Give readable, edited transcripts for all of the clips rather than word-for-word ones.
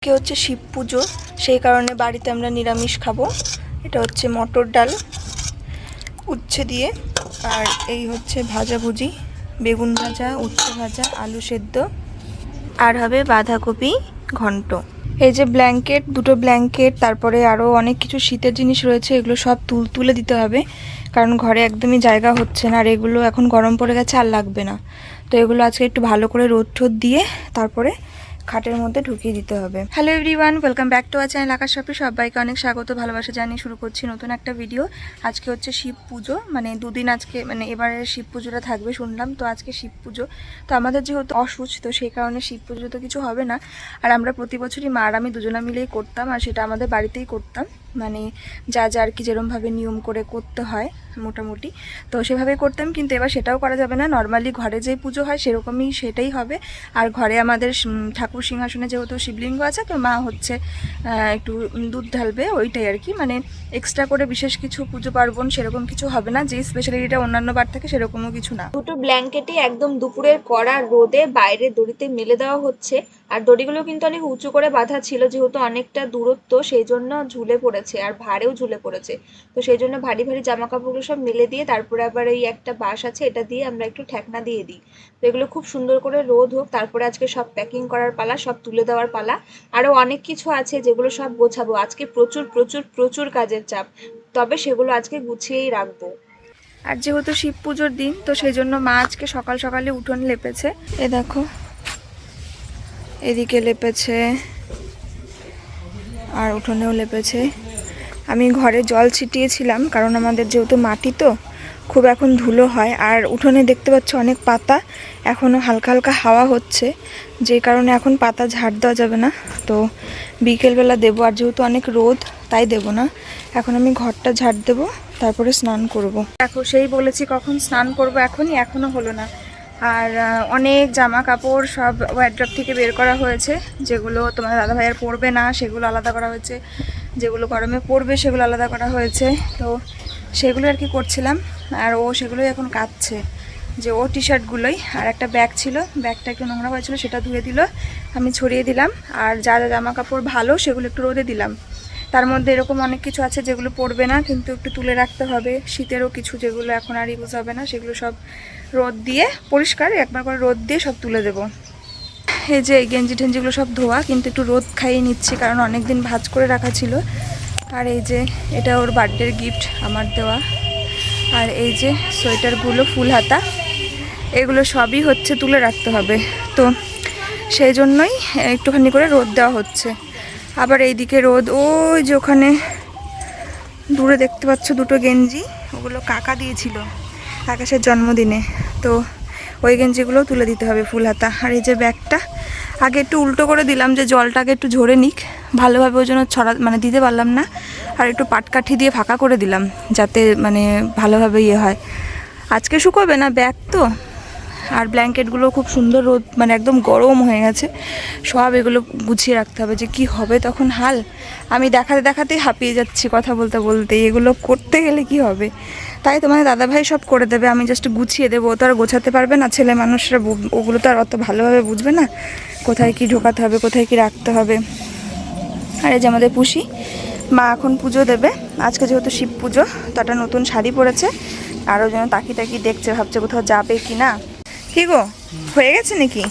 আজকে হচ্ছে শিব পুজো, সেই কারণে বাড়িতে আমরা নিরামিষ খাবো। এটা হচ্ছে মটর ডাল উচ্ছে দিয়ে, আর এই হচ্ছে ভাজাভুজি, বেগুন ভাজা, উচ্ছে ভাজা, আলু সেদ্ধ, আর হবে বাঁধাকপি ঘন্ট। এই যে ব্ল্যাঙ্কেট, দুটো ব্ল্যাঙ্কেট, তারপরে আরও অনেক কিছু শীতের জিনিস রয়েছে, এগুলো সব তুলে দিতে হবে, কারণ ঘরে একদমই জায়গা হচ্ছে না, আর এগুলো এখন গরম পড়ে গেছে, আর লাগবে না। তো এগুলো আজকে একটু ভালো করে রোদ ঠোদ দিয়ে তারপরে খাটের মধ্যে ঢুকিয়ে দিতে হবে। Hello everyone, welcome back to our channel Akash শপে। সবাইকে অনেক স্বাগত, ভালোবাসা জানিয়ে শুরু করছি নতুন একটা ভিডিও। আজকে হচ্ছে শিব পুজো, মানে দুদিন আজকে, মানে এবারে শিব পুজোটা থাকবে শুনলাম, তো আজকে শিব পুজো। তো আমাদের যেহেতু অসুস্থ, সেই কারণে শিব পুজো তো কিছু হবে না। আর আমরা প্রতি বছরই মা আর আমি দুজনা মিলেই করতাম, আর সেটা আমাদের বাড়িতেই করতাম, মানে যা যা আর কি যেরমভাবে নিয়ম করে করতে হয় মোটামুটি, তো সেভাবেই করতাম। কিন্তু এবার সেটাও করা যাবে না, নর্মালি ঘরে যেই পুজো হয় সেরকমই সেটাই হবে। আর ঘরে আমাদের ঠাকুর সিংহাসনে যেহেতু শিবলিঙ্গ আছে, তো মা হচ্ছে একটু দুধ ঢালবে, ওইটাই আর কি। মানে এক্সট্রা করে বিশেষ কিছু পুজো পার্বণ সেরকম কিছু হবে না, যে স্পেশালিটিটা অন্যান্য বার থাকে সেরকমও কিছু না। দুটো ব্ল্যাঙ্কেটই একদম দুপুরের কড়া রোদে বাইরে দড়িতে মেলে দেওয়া হচ্ছে, আর দড়িগুলো কিন্তু অনেক উঁচু করে বাঁধা ছিল, যেহেতু অনেকটা দূরত্ব, সেই জন্য ঝুলে পড়েছে, আর ভারেও ঝুলে পড়েছে। তো সেই জন্য ভারী ভারী জামা কাপড়গুলো সব মেলে দিয়ে তারপরে আবার এই একটা বাঁশ আছে, এটা দিয়ে আমরা একটু ঠেকনা দিয়ে দিই। তো এগুলো খুব সুন্দর করে রোদ হোক, তারপরে আজকে সব প্যাকিং করার পালা, সব তুলে দেওয়ার পালা। আরো অনেক কিছু আছে যেগুলো সব গোছাবো। আজকে প্রচুর প্রচুর প্রচুর কাজের চাপ, তবে সেগুলো আজকে গুছিয়েই রাখবো। আর যেহেতু শিব পুজোর দিন, তো সেই জন্য মা আজকে সকাল সকালে উঠোন লেপেছে। এ দেখো, এদিকে লেপেছে আর উঠোনেও লেপেছে। আমি ঘরে জল ছিটিয়েছিলাম, কারণ আমাদের যেহেতু মাটি, তো খুব এখন ধুলো হয়। আর উঠোনে দেখতে পাচ্ছ অনেক পাতা, এখনও হালকা হালকা হাওয়া হচ্ছে, যে কারণে এখন পাতা ঝাড় দেওয়া যাবে না, তো বিকেলবেলা দেবো। আর যেহেতু অনেক রোদ, তাই দেবো না। এখন আমি ঘরটা ঝাড় দেবো, তারপরে স্নান করব। দেখো, সেই বলেছি কখন স্নান করব, এখনও হলো না। আর অনেক জামা কাপড় সব ওয়ার্ড্রপ থেকে বের করা হয়েছে, যেগুলো তোমার দাদাভাইয়ের পরবে না সেগুলো আলাদা করা হয়েছে, যেগুলো গরমে পরবে সেগুলো আলাদা করা হয়েছে। তো সেগুলো আর কি করছিলাম, আর ও সেগুলোই এখন কাচ্ছে, যে ও টি শার্টগুলোই। আর একটা ব্যাগ ছিল, ব্যাগটা একটু নোংরা হয়েছিল, সেটা ধুয়ে দিল, আমি ছড়িয়ে দিলাম। আর যা যা জামা কাপড় ভালো সেগুলো একটু রোদে দিলাম। তার মধ্যে এরকম অনেক কিছু আছে যেগুলো পরবে না, কিন্তু একটু তুলে রাখতে হবে। শীতেরও কিছু যেগুলো এখন আর ইউজ হবে না, সেগুলো সব রোদ দিয়ে পরিষ্কার একবার করে রোদ দিয়ে সব তুলে দেবো। এই যে এই গেঞ্জি টেঞ্জিগুলো সব ধোয়া, কিন্তু একটু রোদ খাইয়ে নিচ্ছি, কারণ অনেক দিন ভাঁজ করে রাখা ছিল। আর এই যে এটা ওর বার্থডের গিফট আমার দেওয়া। আর এই যে সোয়েটারগুলো ফুল হাতা, এগুলো সবই হচ্ছে তুলে রাখতে হবে, তো সেই জন্যই একটুখানি করে রোদ দেওয়া হচ্ছে। আবার এইদিকে রোদ, ওই যে ওখানে দূরে দেখতে পাচ্ছ দুটো গেঞ্জি, ওগুলো কাকা দিয়েছিল আকাশের জন্মদিনে, তো ওই গেঞ্জিগুলোও তুলে দিতে হবে ফুল হাতা। আর এই যে ব্যাগটা আগে একটু উল্টো করে দিলাম, যে জলটাকে একটু ঝরে নিক ভালোভাবে, ওই জন্য মানে দিতে পারলাম না। আর একটু পাটকাঠি দিয়ে ফাঁকা করে দিলাম, যাতে মানে ভালোভাবে ইয়ে হয়। আজকে শুকোবে না ব্যাগ তো। আর ব্ল্যাঙ্কেটগুলো খুব সুন্দর রোদ, মানে একদম গরম হয়ে গেছে, সব এগুলো গুছিয়ে রাখতে হবে। যে কি হবে তখন হাল, আমি দেখাতে দেখাতেই হাঁপিয়ে যাচ্ছি কথা বলতে বলতে। এগুলো করতে গেলে কি হবে, তাই তোমাদের দাদাভাই সব করে দেবে, আমি জাস্ট গুছিয়ে দেবো। ও তো আর গোছাতে পারবে না, ছেলে মানুষরা ওগুলো তো আর অত ভালোভাবে বুঝবে না, কোথায় কি ঢোকাতে হবে, কোথায় কি রাখতে হবে। আর এই যে আমাদের পুষি, মা এখন পুজো দেবে। আজকে যেহেতু শিব পুজো, তো একটা নতুন শাড়ি পরেছে, আরও যেন তাকি তাকি দেখছে, ভাবছে কোথাও যাবে কি না। কি গো, হয়ে গেছে নাকি?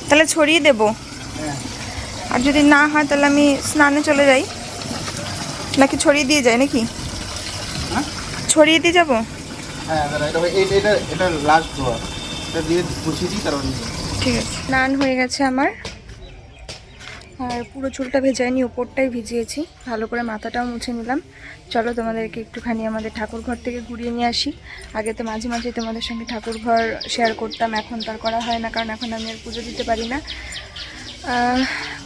তাহলে ছড়িয়ে দেব, আর যদি না হয় তাহলে আমি স্নানে চলে যাই, নাকি ছড়িয়ে দিয়ে যাই নাকি? ছড়িয়ে দিয়ে যাবো। ঠিক আছে, স্নান হয়ে গেছে আমার, আর পুরো চুলটা ভেজাইনি, ওপরটাই ভিজিয়েছি, ভালো করে মাথাটাও মুছে নিলাম। চলো তোমাদেরকে একটুখানি আমাদের ঠাকুর ঘর থেকে ঘুরিয়ে নিয়ে আসি। আগে তো মাঝে মাঝে তোমাদের সঙ্গে ঠাকুর ঘর শেয়ার করতাম, এখন তার করা হয় না, কারণ এখন আমি আর পুজো দিতে পারি না।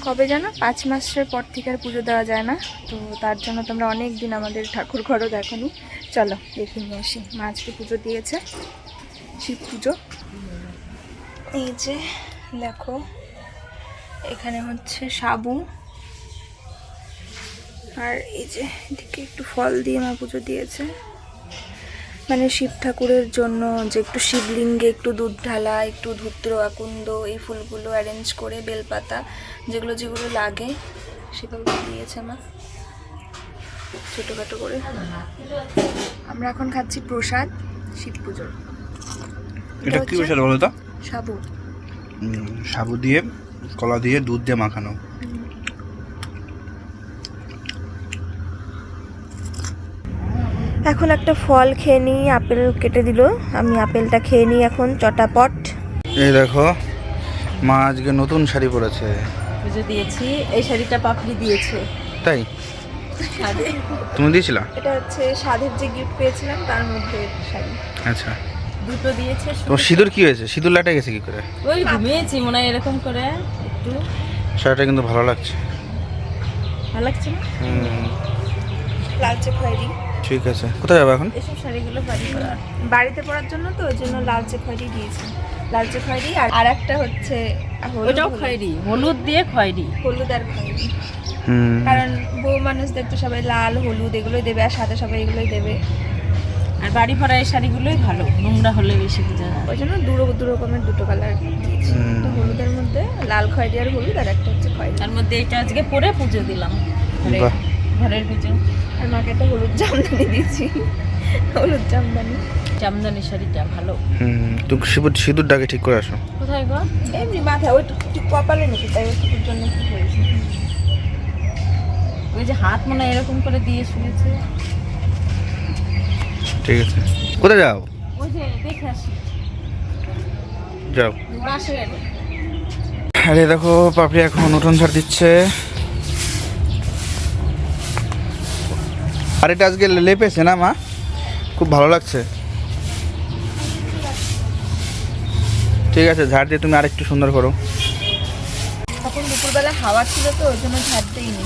কবে জানো, 5 মাসের পর থেকে আর পুজো দেওয়া যায় না, তো তার জন্য তোমরা অনেক দিন আমাদের ঠাকুর ঘরও দেখোনি। চলো দেখে নিয়ে আসি। মা আজকে পুজো দিয়েছে, শিব পুজো। এই যে দেখো, এখানে হচ্ছে সাবু, আর এই যে এদিকে একটু ফল দিয়ে মা পুজো দিয়েছে। মানে শিব ঠাকুরের জন্য যে একটু শিবলিঙ্গে একটু দুধ ঢালা, একটু ধূত্র আকন্দ, এই ফুলগুলো অ্যারেঞ্জ করে, বেলপাতা, যেগুলো যেগুলো লাগে সেগুলো দিয়েছে মা ছোটোখাটো করে। আমরা এখন খাচ্ছি প্রসাদ শিব পুজোর। এটা কি প্রসাদ বলো তো? সাবু। সাবু দিয়ে, কলা দিয়ে, দুধ দিয়ে মাখানো। এখন একটা ফল খেয়ে নিই, আপেল কেটে দিল, আমি আপেলটা খেয়ে নিই এখন চটাপট। এই দেখো মা আজকে নতুন শাড়ি পরেছে। পুজো দিয়েছি, এই শাড়িটা পাপড়ি দিয়েছে। তাই? তুমি দিয়েছিলা? এটা হচ্ছে সাধের যে গিফট পেয়েছিলাম তার মধ্যে শাড়ি। আচ্ছা, দুটো দিয়েছে। তোমার সিঁদুর কি হয়েছে? সিঁদুর লাটে গেছে কি করে? ওই ঘুমিয়েছি মনে হয় এরকম করে একটু। শাড়িটা কিন্তু ভালো লাগছে। ভালো লাগছে না? লালচে খয়েরি। ঠিক আছে, কোথায় যাবে এখন? এসব শাড়িগুলো বাড়িতে পরার জন্য, তো ওই জন্য লালচে খয়েরি দিয়েছি। লালচে খয়েরি আর একটা হচ্ছে ওটাও খয়েরি, হলুদ দিয়ে খয়েরি। হলুদ আর খয়েরি, কারণ বউ মানুষদের তো সবাই লাল হলুদ এগুলোই দেবে, আর সাথে সবাই এগুলোই দেবে। আর বাড়ি ভরা এই শাড়িগুলোই ভালো, নোংরা হলে বেশি বোঝা যায়। ওই জন্য দু রকমের দুটো কালার দিয়েছি। তো হলুদের মধ্যে লাল খয়েরি আর হলুদ, আর একটা হচ্ছে খয়েরি। তার মধ্যে এটা আজকে পরে পুজো দিলাম, ঘরের পুজো। আর মাকে একটা হলুদ জামদানি দিয়েছি, হলুদ জামদানি। জামদানি শাড়িটা ভালো। তুমি সিঁদুরটাকে ঠিক করে আসো। কোথায় গো? এমনি মাথায় ওই ঠিক কপালে নাকি, তাই ওইটুকুর জন্য কি হয়েছে। ওই যে হাত মনে হয় এরকম করে দিয়ে শুয়েছে। ঠিক আছে, কোথায় যাও? ওই যে দেখে আসি, যাও। পাশে। আরে দেখো পাপড়ি এখন উঠোন ঝাড় দিচ্ছে। আর এটা আজকে লেপেছে না মা? খুব ভালো লাগছে। ঠিক আছে, ঝাড় দিয়ে তুমি আরেকটু সুন্দর করো। তখন দুপুরবেলা হাওয়া ছিল তো ওই জন্য ঝাড় দিইনি।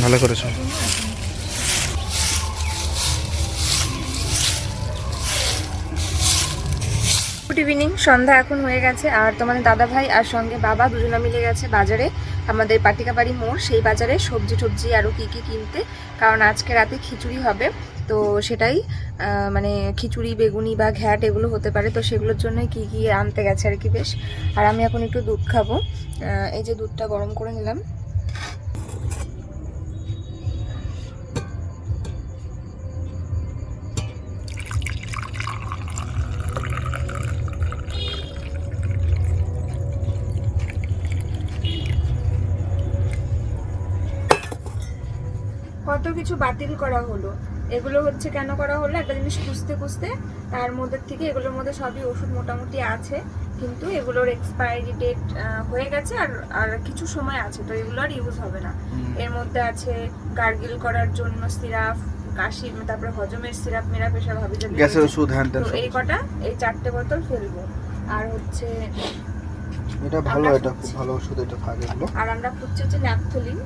ভালো করেছো। গুড ইভিনিং, সন্ধ্যা এখন হয়ে গেছে, আর তোমাদের দাদা ভাই আর সঙ্গে বাবা দুজনে মিলে গেছে বাজারে, আমাদের পাটিকাবাড়ি মোড়, সেই বাজারে সবজি আরও কী কিনতে, কারণ আজকে রাতে খিচুড়ি হবে। তো সেটাই মানে খিচুড়ি, বেগুনি বা ঘ্যাট এগুলো হতে পারে, তো সেগুলোর জন্যই কী আনতে গেছে আর কি বেশ। আর আমি এখন একটু দুধ খাবো, এই যে দুধটা গরম করে নিলাম। কত কিছু বাতিল করা হলো, এগুলো হচ্ছে কেন করা হলো, একটা জিনিস খুঁজতে তার মধ্যে থেকে এগুলোর মধ্যে সবই ওষুধ মোটামুটি আছে, কিন্তু এগুলোর এক্সপায়ারি ডেট হয়ে গেছে, আর কিছু সময় আছে, তো এগুলো আর ইউজ হবে না। এর মধ্যে আছে গার্গিল করার জন্য সিরাপ, কাশি, তারপরে হজমের সিরাপ, মেরাপ, এসব হবে যে গ্যাসের ওষুধ, হ্যাঁ। তো এই কটা, এই 4টে বোতল ফেলবো। আর হচ্ছে এটা ভালো, এটা খুব ভালো ওষুধ, এটা থাকে এগুলো। আর আমরা খুঁজছি হচ্ছে ন্যাপথলিন,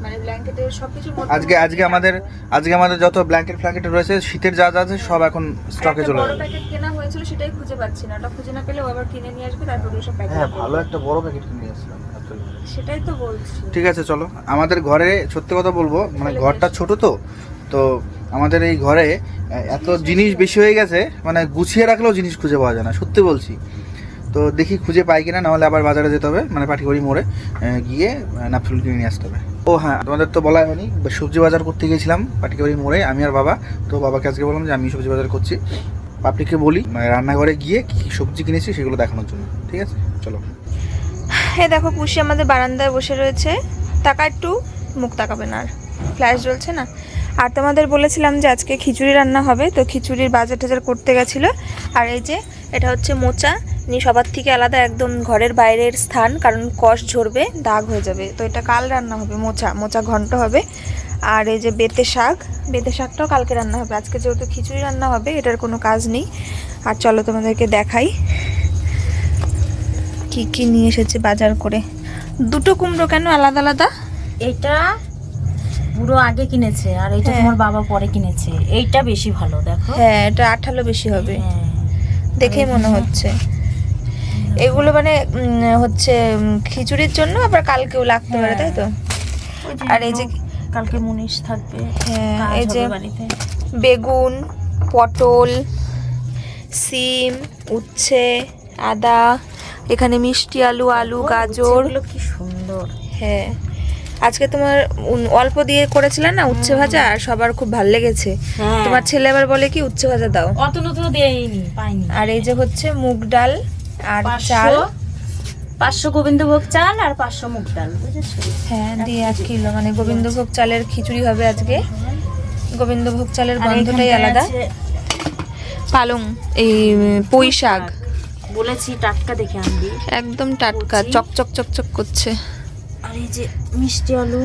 মানে ব্ল্যাঙ্কেটের সবকিছু। আজকে আমাদের যত ব্ল্যাঙ্কেট রয়েছে, শীতের যা আছে সব এখন স্টকে চলে বড় প্যাকেট কেনা হয়েছিল, সেটাই খুঁজে পাচ্ছি না। ওটা খুঁজে না পেলে ও আবার কিনে নিয়ে আসবে, তারপর ওই সব প্যাকেট। হ্যাঁ, ভালো একটা বড় প্যাকেট কিনে আসলাম। সেটাই তো বলছি। ঠিক আছে, চলো। আমাদের ঘরে সত্যি কথা বলবো, মানে ঘরটা ছোট, তো আমাদের এই ঘরে এত জিনিস বেশি হয়ে গেছে, মানে গুছিয়ে রাখলেও জিনিস খুঁজে পাওয়া যায় না, সত্যি বলছি। তো দেখি খুঁজে পাই কিনা, নাহলে আবার বাজারে যেতে হবে, মানে পাটিগড়ি মোড়ে গিয়ে ন্যাপথলিন কিনে নিয়ে আসতে হবে। ও হ্যাঁ, তোমাদের তো বলাই হয়নি, সবজি বাজার করতে গিয়েছিলাম পাটিগড়ি মোড়ে, আমি আর বাবা। তো বাবাকে আজকে বললাম যে আমি সবজি বাজার করছি, পাপড়িকে বলি মানে রান্নাঘরে গিয়ে কী সবজি কিনেছি সেগুলো দেখানোর জন্য। ঠিক আছে, চলো। হ্যাঁ দেখো, পুষি আমাদের বারান্দায় বসে রয়েছে, টাকা একটু মুখ তাকাবে না, আর ফ্ল্যাশ জ্বলছে না। আর তোমাদের বলেছিলাম যে আজকে খিচুড়ি রান্না হবে, তো খিচুড়ির বাজার টাজার করতে গেছিলো। আর এই যে এটা হচ্ছে মোচা, নিয়ে সবার থেকে আলাদা একদম ঘরের বাইরের স্থান, কারণ কষ ঝরবে, দাগ হয়ে যাবে, তো এটা কাল রান্না হবে। মোচা ঘন্ট হবে। আর এই যে বেতে শাকটাও কালকে রান্না হবে, আজকে যেহেতু খিচুড়ি রান্না হবে এটার কোনো কাজ নেই। আর চলো তোমাদেরকে দেখাই কি নিয়ে এসেছে বাজার করে। দুটো কুমড়ো কেন আলাদা আলাদা? এটা পুরো আগে কিনেছে, আর এইটা তোমার বাবা পরে কিনেছে। এইটা বেশি ভালো, দেখো। হ্যাঁ, এটা আঠালো বেশি হবে, দেখেই মনে হচ্ছে। এগুলো মানে হচ্ছে খিচুড়ির জন্য, আবার কালকেও লাগতে পারে, তাই তো। আর এই যে কালকে মুনিশ থাকবে। হ্যাঁ, এই যে বেগুন, পটল, সিম, উচ্ছে, আদা, এখানে মিষ্টি আলু, আলু, গাজর। উচ্ছেগুলো কি সুন্দর। হ্যাঁ, আজকে তোমার অল্প দিয়ে করেছিলে না উচ্ছে ভাজা, আর সবার খুব ভালো লেগেছে। হ্যাঁ। তোমার ছেলে আবার বলে কি উচ্ছে ভাজা দাও। অত নতুন দেয়নি, পাইনি। আর এই যে হচ্ছে মুগ ডাল আর চাল, 500 গোবিন্দভোগ চাল আর 500 মুগ ডাল, বুঝেছো? হ্যাঁ দিয়ে 1 কিলো, মানে গোবিন্দভোগ চালের খিচুড়ি হবে আজকে। গোবিন্দভোগ চালের আর গন্ধটাই এখানটায় আলাদা। আছে পালং, এই পুঁই শাক, বলেছি টাটকা দেখে আনবি। একদম টাটকা, কচি। চকচক চকচক করছে। আর এই যে মিষ্টি আলু,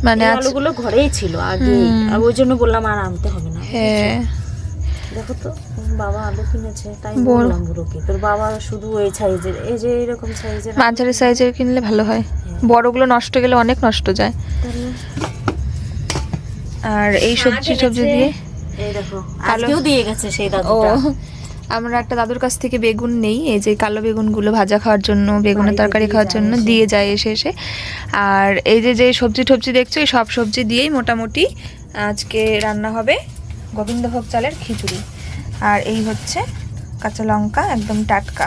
মানে এই আজ আলুগুলো ঘরেই ছিল আগে, আর ওই জন্য বললাম আর আনতে হবে না। হ্যাঁ দেখো তো বাবা আলু কিনেছে, তাই বল। বললাম বুড়োকে, তোর বাবা শুধু এই সাইজের, এই যে এরকম সাইজের মাঝারি সাইজের কিনলে ভালো হয়, বড়গুলো নষ্ট গেলে অনেক নষ্ট যায়। আর এই সবজি টবজি দিয়ে এই দেখো আজকেও দিয়ে গেছে সেই ও, দাদুটা। আমরা একটা দাদুর কাছ থেকে বেগুন নেই, এই যে কালো বেগুনগুলো ভাজা খাওয়ার জন্য, বেগুনের বাড়িতে তরকারি দিয়ে খাওয়ার যায় জন্য এসে। দিয়ে যায় এসে এসে। আর এই যে যে সবজি টবজি দেখছো, এই সব সবজি দিয়েই মোটামুটি আজকে রান্না হবে গোবিন্দভোগ চালের খিচুড়ি। আর এই হচ্ছে কাঁচা লঙ্কা, একদম টাটকা।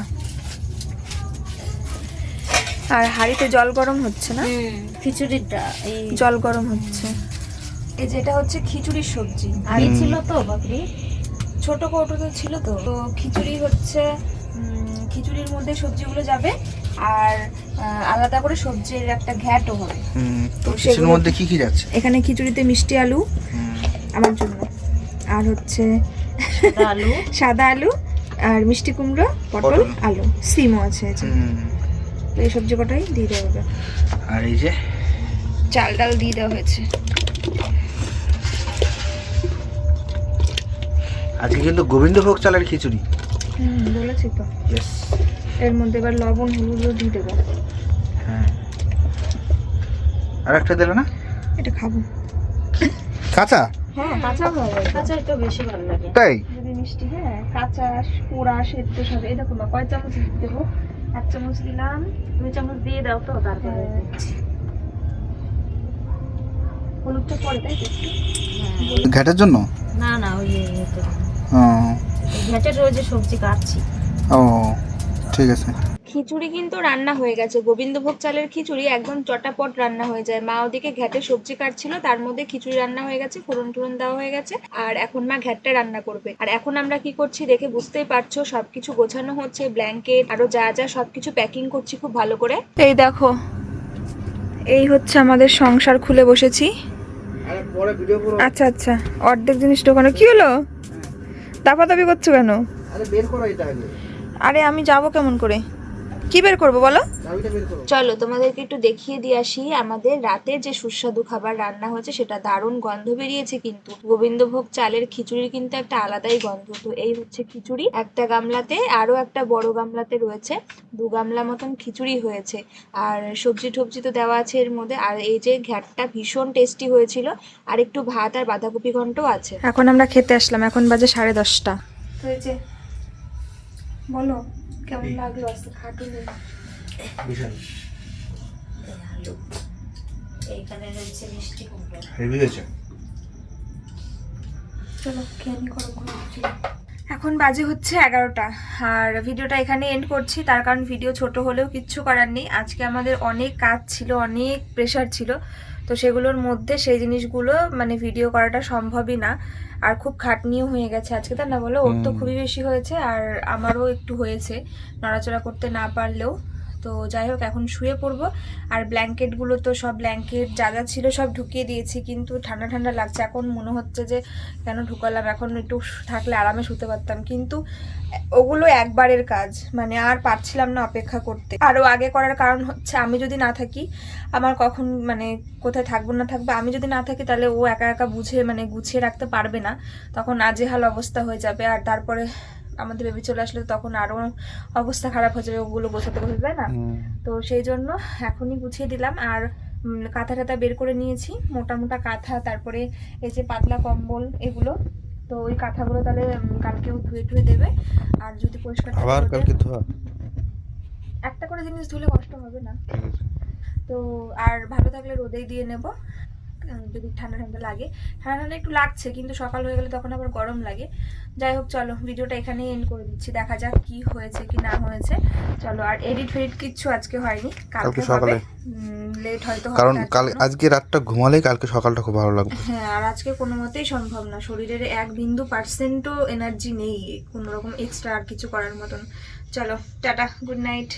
আর হাঁড়িতে জল গরম হচ্ছে না, খিচুড়িটা এই জল গরম হচ্ছে। এই যে এটা হচ্ছে খিচুড়ির সবজি, হাঁড়ি ছিল তো বাপরে, ছোট কৌটোতে ছিল তো। তো খিচুড়ি হচ্ছে খিচুড়ির মধ্যে সবজিগুলো যাবে, আর আলাদা করে সবজির একটা ঘ্যাটও হবে। তো কিছুর মধ্যে কি কি যাচ্ছে? এখানে খিচুড়িতে মিষ্টি আলু আমার জন্য, আর হচ্ছে সাদা আলু, সাদা আলু, আর মিষ্টি কুমড়ো, পটল, আলু, সিমও আছে। এই যে। তো এই সবজি কটাই দিয়ে দেওয়া হবে। আর এই যে চাল ডাল দিয়ে দেওয়া হয়েছে। আজকে কিন্তু গোবিন্দভোগ চালের খিচুড়ি। বলেছি তো। ইয়েস। এর মধ্যে এবার লবণ হলুদও দিয়ে দেবো। হ্যাঁ, আর একটা দিলে না? এটা খাবো। কাঁচা? হ্যাঁ কাঁচা ভালো লাগে। কাঁচা একটু বেশি ভালো লাগে। তাই? যদি মিষ্টি, হ্যাঁ কাঁচা পোড়া সেদ্ধ সাথে। এই দেখো না, কয় চামচ দেবো? 1 চামচ দিলাম। 2 চামচ দিয়ে দাও তো, তারপরে দিচ্ছি। হলুদটা পরে তাই তো? ঘাটের জন্য? না না, ওই ইয়েতে ও ঘাটের ওই যে সবজি কাটছি। ও ঠিক আছে। খিচুড়ি কিন্তু রান্না হয়ে গেছে। গোবিন্দভোগ চালের খিচুড়ি একদম চটাপট রান্না হয়ে যায়। মা ওদিকে ঘ্যাটে সবজি কাটছিল, তার মধ্যে খিচুড়ি রান্না হয়ে গেছে, ফোড়ন টোড়ন দেওয়া হয়ে গেছে। আর এখন মা ঘ্যাটটা রান্না করবে। আর এখন আমরা কি করছি দেখে বুঝতেই পারছো, সবকিছু গোছানো হচ্ছে, ব্ল্যাঙ্কেট আরো যা যা সবকিছু প্যাকিং করছি খুব ভালো করে। এই দেখো, এই হচ্ছে আমাদের সংসার, খুলে বসেছি। আরে পরে ভিডিও করো। আচ্ছা আচ্ছা, অর্ধেক জিনিস ঢোকানো। কি হলো, দাপাদাপি করছো কেন? আরে বের করো এটা আগে। আরে আমি যাব কেমন করে, কি বের করবো বলো? চাবিটা বের করো। চলো তোমাদেরকে একটু দেখিয়ে দিয়ে আসি আমাদের রাতে যে সুস্বাদু খাবার রান্না হয়েছে, সেটা দারুণ গন্ধ বেরিয়েছে। কিন্তু গোবিন্দভোগ চালের খিচুড়ির কিন্তু একটা আলাদাই গন্ধ। তো এই হচ্ছে খিচুড়ি, একটা গামলাতে, আরো একটা বড় গামলাতে রয়েছে, 2 গামলা মতন খিচুড়ি হয়েছে। আর সবজি টবজি তো দেওয়া আছে এর মধ্যে। আর এই যে ঘ্যাটটা ভীষণ টেস্টি হয়েছিল, আর একটু ভাত আর বাঁধাকপি ঘন্টও আছে। এখন আমরা খেতে আসলাম, এখন বাজে 10:30। হয়েছে, বলো কেমন লাগলো আজকে খাটুনি? বিশাল আলু, এইখানে রয়েছে মিষ্টি কুমড়ো। হেভি হয়েছে। চলো খেয়ে নি গরম গরম খিচুড়ি। এখন বাজে হচ্ছে 11টা, আর ভিডিওটা এখানে এন্ড করছি। তার কারণ ভিডিও ছোট হলেও কিচ্ছু করার নেই। আজকে আমাদের অনেক কাজ ছিল, অনেক প্রেশার ছিল, তো সেগুলোর মধ্যে সেই জিনিসগুলো মানে ভিডিও করাটা সম্ভবই না। আর খুব খাটনিও হয়ে গেছে আজকে, তা না বলো? ওর তো খুবই বেশি হয়েছে, আর আমারও একটু হয়েছে, নড়াচড়া করতে না পারলেও। তো যাই হোক, এখন শুয়ে পড়বো। আর ব্ল্যাঙ্কেটগুলো তো সব, ব্ল্যাঙ্কেট যা যা ছিল সব ঢুকিয়ে দিয়েছি, কিন্তু ঠান্ডা ঠান্ডা লাগছে। এখন মনে হচ্ছে যে কেন ঢুকালাম, এখন একটু থাকলে আরামে শুতে পারতাম। কিন্তু ওগুলো একবারের কাজ, মানে আর পারছিলাম না অপেক্ষা করতে। আরও আগে করার কারণ হচ্ছে, আমি যদি না থাকি, আমার কখন মানে কোথায় থাকবো না থাকবো, আমি যদি না থাকি তাহলে ও একা একা বুঝে মানে গুছিয়ে রাখতে পারবে না, তখন নাজেহাল অবস্থা হয়ে যাবে। আর তারপরে আমাদের বেবি চলে আসলে তখন আরও অবস্থা খারাপ হয়ে যাবে, ওগুলো গোছাতে গোছাতে, তাই না? তো সেই জন্য এখনই গুছিয়ে দিলাম। আর কাঁথা টাথা বের করে নিয়েছি, মোটা মোটা কাঁথা, তারপরে এই যে পাতলা কম্বল, এগুলো। তো ওই কাঁথাগুলো তাহলে কালকেও ধুয়ে টুয়ে দেবে। আর যদি পরিষ্কার থাকে আবার রোদে, কালকে ধোয়া। একটা করে জিনিস ধুলে কষ্ট হবে না। তো আর ভালো থাকলে রোদেই দিয়ে নেব। যদি ঠান্ডা ঠান্ডা লাগে। ঠান্ডা ঠান্ডা একটু লাগছে, কিন্তু সকাল হয়ে গেলে তখন আবার গরম লাগে। যাই হোক, চলো ভিডিওটা এখানেই এন্ড করে দিচ্ছি, দেখা যাক কি হয়েছে কি না হয়েছে। চলো, আর এডিট ফেডিট কিচ্ছু আজকে হয়নি, কালকে সকালে লেট হয়তো হবে কারণ তার কাল জন্য। আজকে রাতটা ঘুমালেই কালকে সকালটা খুব ভালো লাগবে। হ্যাঁ, আর আজকে কোনো মতেই সম্ভব না, শরীরের 1% এনার্জি নেই কোনো রকম এক্সট্রা আর কিছু করার মতন। চলো টাটা, গুড নাইট।